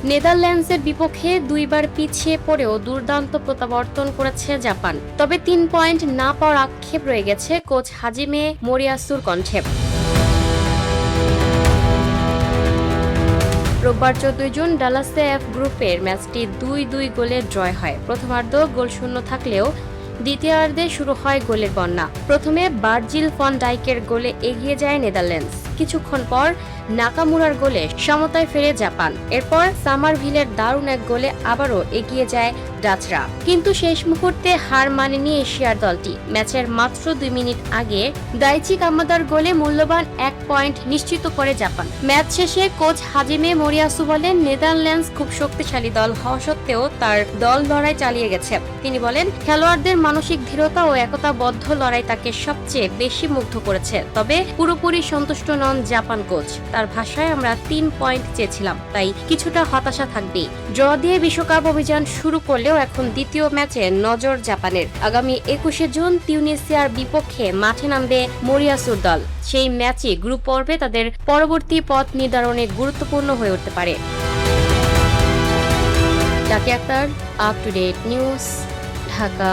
নেদারল্যান্ডসের বিপক্ষে 2 বার পিছিয়ে পড়েও দুর্দান্ত প্রত্যাবর্তন করেছে জাপান। তবে 3 পয়েন্ট না পাওয়ার আক্ষেপ রয়ে গেছে কোচ হাজিমে মোরিয়াসুর কণ্ঠে। রোববার 14 জুন ডালাসে এফ গ্রুপের ম্যাচটি 2-2 গোলে ড্রয় হয়। প্রথমার্ধ গোলশূন্য থাকলেও দ্বিতীয়ার্ধে শুরু হয় গোলের বন্যা। প্রথমে ভার্জিল ফন ডাইকের গোলে এগিয়ে যায় নেদারল্যান্ডস। কিছুক্ষণ পর নাকামুরার গোলে সমতায় ফেরে জাপান। এরপর সামারভিলের দারুণ এক গোলে আবারও এগিয়ে যায় ডাচরা। কিন্তু শেষ মুহূর্তে হার মানেনি এশিয়ার দলটি। ম্যাচের মাত্র 2 মিনিট আগে দাইচি কামাদার গোলে মূল্যবান 1 পয়েন্ট নিশ্চিত করে জাপান। ম্যাচ শেষে কোচ হাজিমে মোরিয়াসু বলেন, নেদারল্যান্ডস খুব শক্তিশালী দল হওয়া সত্ত্বেও তার দল লড়াই চালিয়ে গেছে। তিনি বলেন, খেলোয়াড়দের মানসিক দৃঢ়তা ও একতাবদ্ধ লড়াই তাকে সবচেয়ে বেশি মুগ্ধ করেছে। তবে পুরোপুরি সন্তুষ্ট নন জাপান কোচ। তার ভাষায়, আমরা 3 পয়েন্ট চেয়েছিলাম, তাই কিছুটা হতাশা থাকবেই। ড্র দিয়ে বিশ্বকাপ অভিযান শুরু করলেও এখন দ্বিতীয় ম্যাচে নজর জাপানের। আগামী 21 জুন তিউনিসিয়ার বিপক্ষে মাঠে নামবে মোরিয়াসুর দল। সেই ম্যাচে গ্রুপ পর্বে তাদের পরবর্তী পথ নির্ধারণে গুরুত্বপূর্ণ হয়ে উঠতে পারে। Zakia Akter, up to date news, Dhaka.